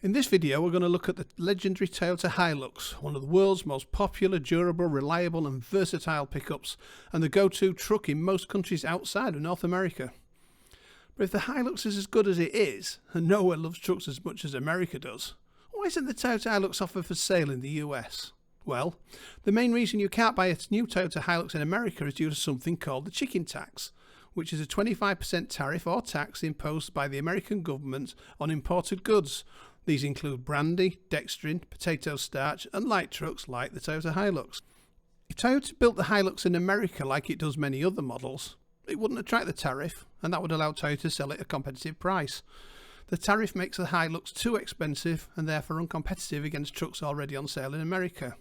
In this video we're going to look at the legendary Toyota Hilux, one of the world's most popular, durable, reliable and versatile pickups, and the go-to truck in most countries outside of North America. But if the Hilux is as good as it is, and nowhere loves trucks as much as America does, why isn't the Toyota Hilux offered for sale in the US? Well, the main reason you can't buy a new Toyota Hilux in America is due to something called the chicken tax, which is a 25% tariff or tax imposed by the American government on imported goods. These include brandy, dextrin, potato starch and light trucks like the Toyota Hilux. If Toyota built the Hilux in America like it does many other models, it wouldn't attract the tariff, and that would allow Toyota to sell it at a competitive price. The tariff makes the Hilux too expensive and therefore uncompetitive against trucks already on sale in America.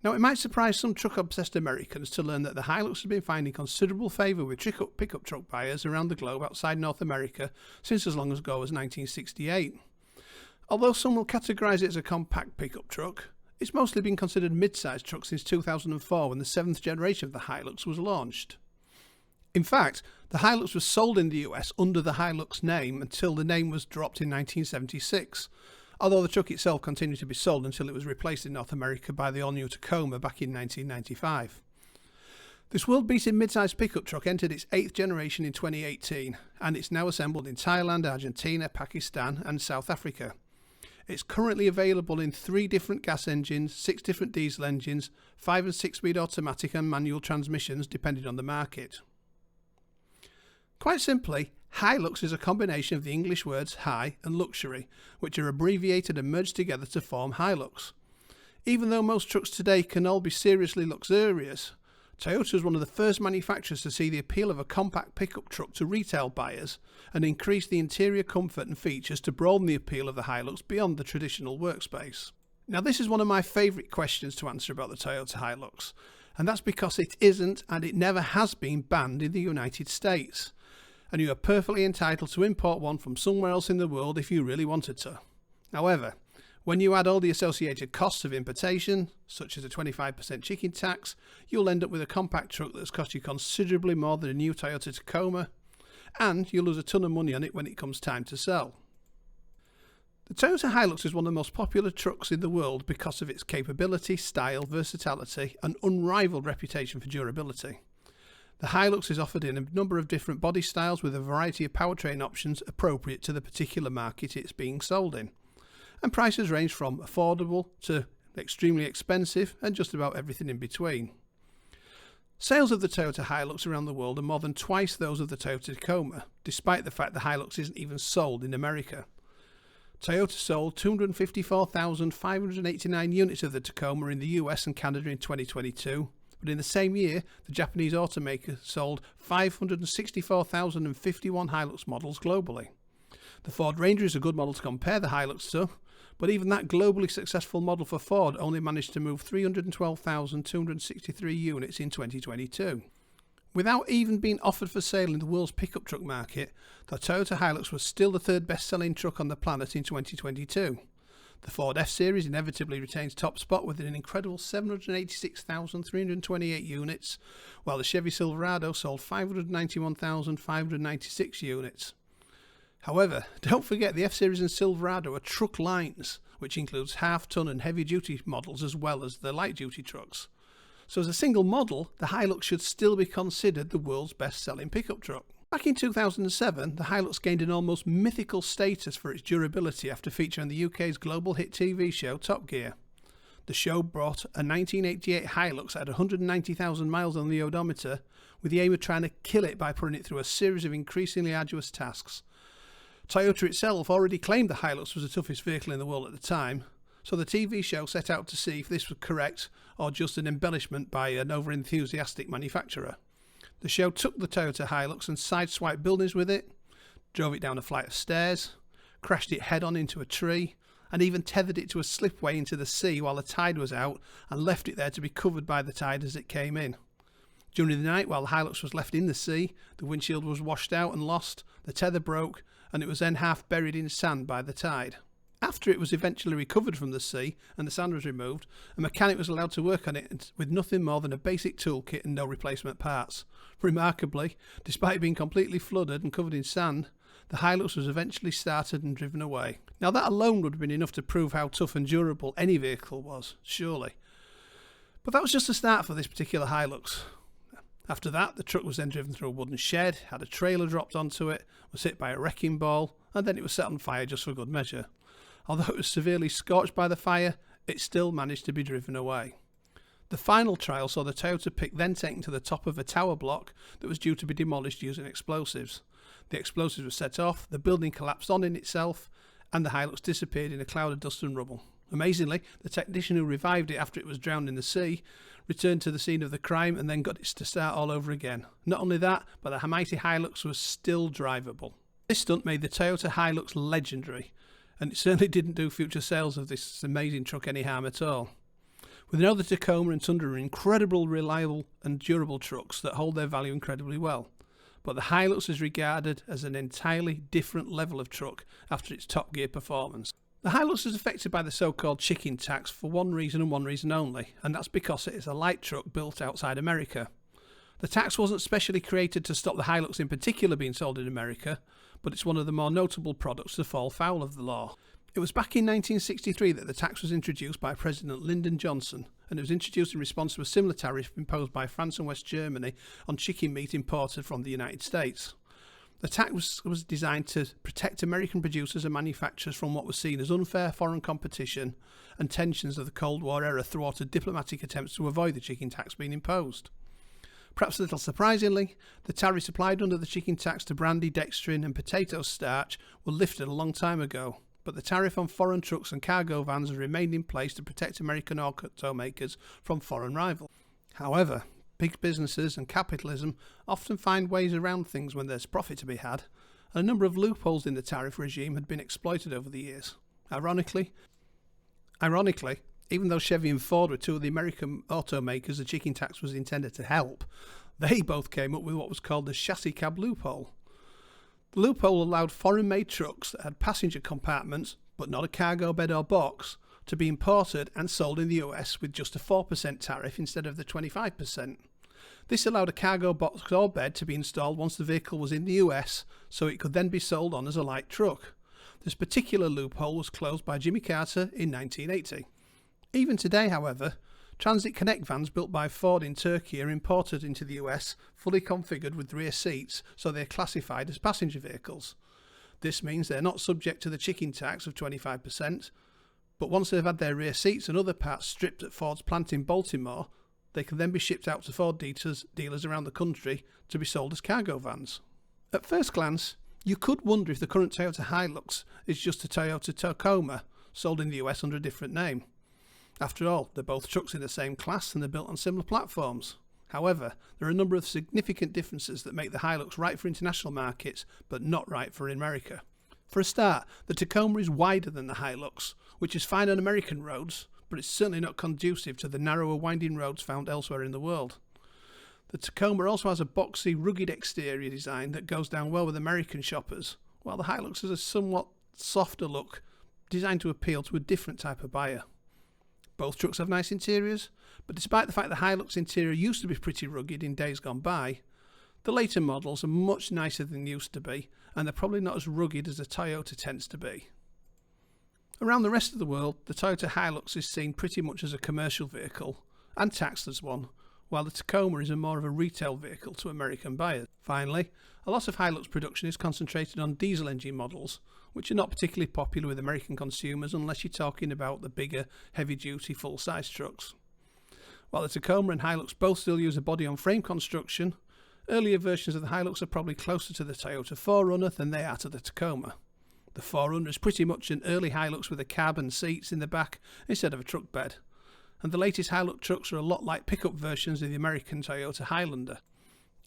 Now, it might surprise some truck-obsessed Americans to learn that the Hilux has been finding considerable favour with pickup truck buyers around the globe outside North America since as long ago as 1968. Although some will categorise it as a compact pickup truck, it's mostly been considered a mid-sized truck since 2004 when the 7th generation of the Hilux was launched. In fact, the Hilux was sold in the US under the Hilux name until the name was dropped in 1976, although the truck itself continued to be sold until it was replaced in North America by the all-new Tacoma back in 1995. This world-beating mid-sized pickup truck entered its 8th generation in 2018, and it's now assembled in Thailand, Argentina, Pakistan and South Africa. It's currently available in 3 different gas engines, 6 different diesel engines, 5 and 6 speed automatic and manual transmissions depending on the market. Quite simply, Hilux is a combination of the English words high and luxury, which are abbreviated and merged together to form Hilux. Even though most trucks today can all be seriously luxurious, Toyota was one of the first manufacturers to see the appeal of a compact pickup truck to retail buyers and increase the interior comfort and features to broaden the appeal of the Hilux beyond the traditional workspace. Now, this is one of my favourite questions to answer about the Toyota Hilux, and that's because it isn't and it never has been banned in the United States, and you are perfectly entitled to import one from somewhere else in the world if you really wanted to. However, when you add all the associated costs of importation, such as a 25% chicken tax, you'll end up with a compact truck that's cost you considerably more than a new Toyota Tacoma, and you'll lose a ton of money on it when it comes time to sell. The Toyota Hilux is one of the most popular trucks in the world because of its capability, style, versatility and unrivaled reputation for durability. The Hilux is offered in a number of different body styles with a variety of powertrain options appropriate to the particular market it's being sold in. And prices range from affordable to extremely expensive and just about everything in between. Sales of the Toyota Hilux around the world are more than twice those of the Toyota Tacoma, despite the fact the Hilux isn't even sold in America. Toyota sold 254,589 units of the Tacoma in the US and Canada in 2022, but in the same year, the Japanese automaker sold 564,051 Hilux models globally. The Ford Ranger is a good model to compare the Hilux to, but even that globally successful model for Ford only managed to move 312,263 units in 2022. Without even being offered for sale in the world's pickup truck market, the Toyota Hilux was still the 3rd best-selling truck on the planet in 2022. The Ford F-Series inevitably retains top spot with an incredible 786,328 units, while the Chevy Silverado sold 591,596 units. However, don't forget the F-Series and Silverado are truck lines, which includes half-ton and heavy-duty models as well as the light-duty trucks. So as a single model, the Hilux should still be considered the world's best-selling pickup truck. Back in 2007, the Hilux gained an almost mythical status for its durability after featuring the UK's global hit TV show Top Gear. The show brought a 1988 Hilux at 190,000 miles on the odometer, with the aim of trying to kill it by putting it through a series of increasingly arduous tasks. Toyota itself already claimed the Hilux was the toughest vehicle in the world at the time, so the TV show set out to see if this was correct or just an embellishment by an over-enthusiastic manufacturer. The show took the Toyota Hilux and sideswiped buildings with it, drove it down a flight of stairs, crashed it head-on into a tree, and even tethered it to a slipway into the sea while the tide was out and left it there to be covered by the tide as it came in. During the night, while the Hilux was left in the sea, the windshield was washed out and lost, the tether broke, and it was then half buried in sand by the tide. After it was eventually recovered from the sea and the sand was removed, a mechanic was allowed to work on it with nothing more than a basic toolkit and no replacement parts. Remarkably, despite being completely flooded and covered in sand, the Hilux was eventually started and driven away. Now that alone would have been enough to prove how tough and durable any vehicle was, surely. But that was just the start for this particular Hilux. After that, the truck was then driven through a wooden shed, had a trailer dropped onto it, was hit by a wrecking ball, and then it was set on fire just for good measure. Although it was severely scorched by the fire, it still managed to be driven away. The final trial saw the Toyota pick then taken to the top of a tower block that was due to be demolished using explosives. The explosives were set off, the building collapsed on in itself, and the Hilux disappeared in a cloud of dust and rubble. Amazingly, the technician who revived it after it was drowned in the sea returned to the scene of the crime and then got it to start all over again. Not only that, but the mighty Hilux was still drivable. This stunt made the Toyota Hilux legendary, and it certainly didn't do future sales of this amazing truck any harm at all. We know the Tacoma and Tundra are incredibly reliable and durable trucks that hold their value incredibly well, but the Hilux is regarded as an entirely different level of truck after its Top Gear performance. The Hilux is affected by the so-called chicken tax for one reason and one reason only, and that's because it is a light truck built outside America. The tax wasn't specially created to stop the Hilux in particular being sold in America, but it's one of the more notable products to fall foul of the law. It was back in 1963 that the tax was introduced by President Lyndon Johnson, and it was introduced in response to a similar tariff imposed by France and West Germany on chicken meat imported from the United States. The tax was designed to protect American producers and manufacturers from what was seen as unfair foreign competition, and tensions of the Cold War era thwarted diplomatic attempts to avoid the chicken tax being imposed. Perhaps a little surprisingly, the tariffs applied under the chicken tax to brandy, dextrin and potato starch were lifted a long time ago, but the tariff on foreign trucks and cargo vans has remained in place to protect American automakers from foreign rivals. However, big businesses and capitalism often find ways around things when there's profit to be had, and a number of loopholes in the tariff regime had been exploited over the years. Ironically, even though Chevy and Ford were two of the American automakers the chicken tax was intended to help, they both came up with what was called the chassis cab loophole. The loophole allowed foreign-made trucks that had passenger compartments, but not a cargo bed or box, to be imported and sold in the US with just a 4% tariff instead of the 25%. This allowed a cargo box or bed to be installed once the vehicle was in the US, so it could then be sold on as a light truck. This particular loophole was closed by Jimmy Carter in 1980. Even today, however, Transit Connect vans built by Ford in Turkey are imported into the US fully configured with rear seats, so they are classified as passenger vehicles. This means they are not subject to the chicken tax of 25%, but once they've had their rear seats and other parts stripped at Ford's plant in Baltimore, they can then be shipped out to Ford dealers around the country to be sold as cargo vans. At first glance, you could wonder if the current Toyota Hilux is just a Toyota Tacoma, sold in the US under a different name. After all, they're both trucks in the same class and they're built on similar platforms. However, there are a number of significant differences that make the Hilux right for international markets, but not right for America. For a start, the Tacoma is wider than the Hilux, which is fine on American roads, but it's certainly not conducive to the narrower winding roads found elsewhere in the world. The Tacoma also has a boxy, rugged exterior design that goes down well with American shoppers, while the Hilux has a somewhat softer look, designed to appeal to a different type of buyer. Both trucks have nice interiors, but despite the fact the Hilux interior used to be pretty rugged in days gone by, the later models are much nicer than they used to be, and they're probably not as rugged as the Toyota tends to be. Around the rest of the world, the Toyota Hilux is seen pretty much as a commercial vehicle, and taxed as one, while the Tacoma is more of a retail vehicle to American buyers. Finally, a lot of Hilux production is concentrated on diesel engine models, which are not particularly popular with American consumers unless you're talking about the bigger, heavy-duty, full-size trucks. While the Tacoma and Hilux both still use a body-on-frame construction, earlier versions of the Hilux are probably closer to the Toyota 4Runner than they are to the Tacoma. The 4Runner is pretty much an early Hilux with a cab and seats in the back instead of a truck bed, and the latest Hilux trucks are a lot like pickup versions of the American Toyota Highlander.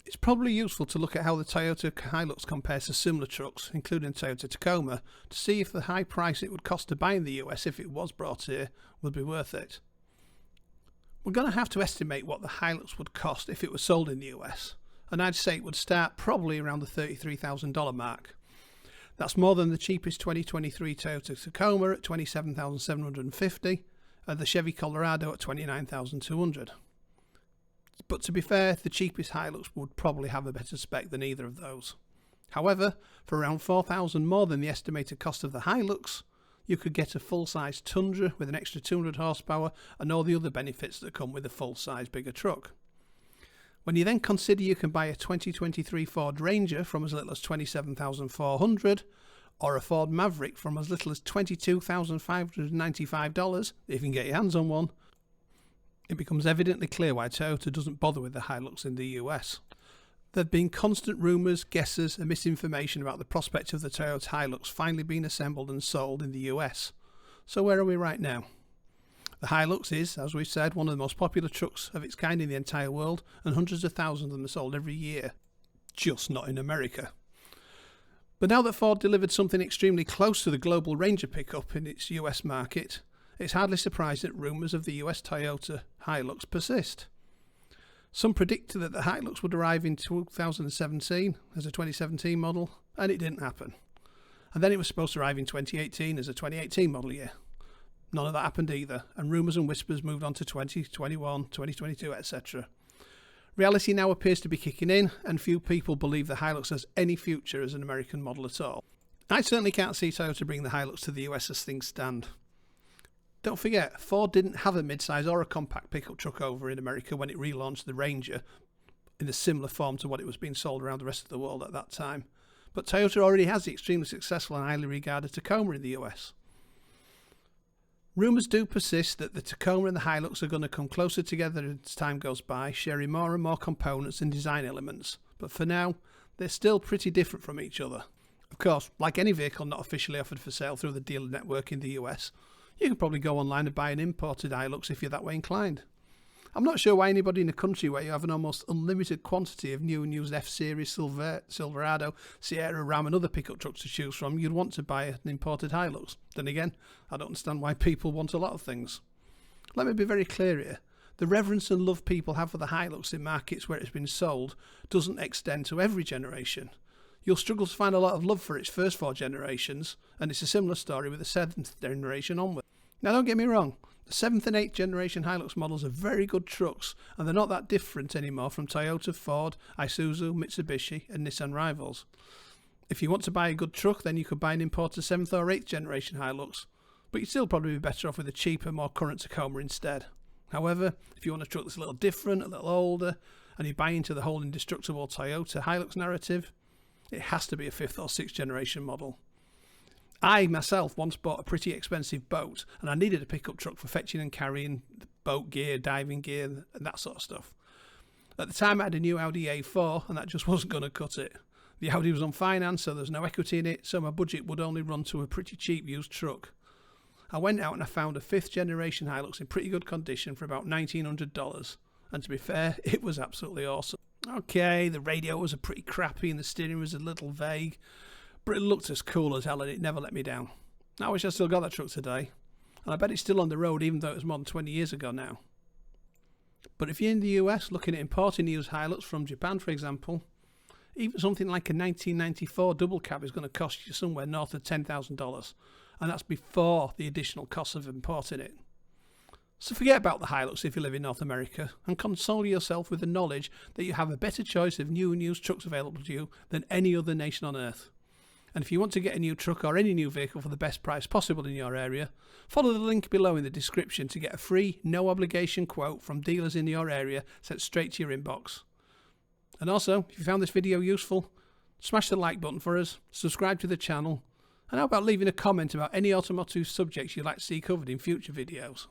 It's probably useful to look at how the Toyota Hilux compares to similar trucks, including Toyota Tacoma, to see if the high price it would cost to buy in the US if it was brought here would be worth it. We're going to have to estimate what the Hilux would cost if it was sold in the US, and I'd say it would start probably around the $33,000 mark. That's more than the cheapest 2023 Toyota Tacoma at $27,750 and the Chevy Colorado at $29,200. But to be fair, the cheapest Hilux would probably have a better spec than either of those. However, for around $4,000 more than the estimated cost of the Hilux, you could get a full-size Tundra with an extra 200 horsepower and all the other benefits that come with a full-size bigger truck. When you then consider you can buy a 2023 Ford Ranger from as little as $27,400 or a Ford Maverick from as little as $22,595 if you can get your hands on one, it becomes evidently clear why Toyota doesn't bother with the Hilux in the US. There have been constant rumours, guesses and misinformation about the prospect of the Toyota Hilux finally being assembled and sold in the US. So where are we right now? The Hilux is, as we've said, one of the most popular trucks of its kind in the entire world, and hundreds of thousands of them are sold every year. Just not in America. But now that Ford delivered something extremely close to the global Ranger pickup in its US market, it's hardly surprising that rumours of the US Toyota Hilux persist. Some predicted that the Hilux would arrive in 2017 as a 2017 model, and it didn't happen. And then it was supposed to arrive in 2018 as a 2018 model year. None of that happened either, and rumours and whispers moved on to 2021, 2022, etc. Reality now appears to be kicking in, and few people believe the Hilux has any future as an American model at all. I certainly can't see Toyota bringing the Hilux to the US as things stand. Don't forget, Ford didn't have a midsize or a compact pickup truck over in America when it relaunched the Ranger in a similar form to what it was being sold around the rest of the world at that time. But Toyota already has the extremely successful and highly regarded Tacoma in the US. Rumours do persist that the Tacoma and the Hilux are going to come closer together as time goes by, sharing more and more components and design elements, but for now, they're still pretty different from each other. Of course, like any vehicle not officially offered for sale through the dealer network in the US, you can probably go online and buy an imported Hilux if you're that way inclined. I'm not sure why anybody in a country where you have an almost unlimited quantity of new and used F-Series, Silverado, Sierra, Ram and other pickup trucks to choose from, you'd want to buy an imported Hilux. Then again, I don't understand why people want a lot of things. Let me be very clear here. The reverence and love people have for the Hilux in markets where it's been sold doesn't extend to every generation. You'll struggle to find a lot of love for its first 4 generations, and it's a similar story with the 7th generation onward. Now don't get me wrong, the 7th and 8th generation Hilux models are very good trucks, and they're not that different anymore from Toyota, Ford, Isuzu, Mitsubishi and Nissan rivals. If you want to buy a good truck, then you could buy an imported 7th or 8th generation Hilux, but you'd still probably be better off with a cheaper, more current Tacoma instead. However, if you want a truck that's a little different, a little older, and you buy into the whole indestructible Toyota Hilux narrative, it has to be a 5th or 6th generation model. I myself once bought a pretty expensive boat, and I needed a pickup truck for fetching and carrying boat gear, diving gear and that sort of stuff. At the time I had a new Audi A4 and that just wasn't going to cut it. The Audi was on finance, so there's no equity in it, so my budget would only run to a pretty cheap used truck. I went out and I found a 5th generation Hilux in pretty good condition for about $1,900, and to be fair, it was absolutely awesome. Okay, the radio was pretty crappy and the steering was a little vague, but it looked as cool as hell and it never let me down. I wish I still got that truck today, and I bet it's still on the road even though it was more than 20 years ago now. But if you're in the US looking at importing used Hilux from Japan, for example, even something like a 1994 double cab is going to cost you somewhere north of $10,000, and that's before the additional costs of importing it. So forget about the Hilux if you live in North America, and console yourself with the knowledge that you have a better choice of new and used trucks available to you than any other nation on earth. And if you want to get a new truck or any new vehicle for the best price possible in your area, follow the link below in the description to get a free, no obligation quote from dealers in your area sent straight to your inbox. And also, if you found this video useful, smash the like button for us, subscribe to the channel, and how about leaving a comment about any automotive subjects you'd like to see covered in future videos.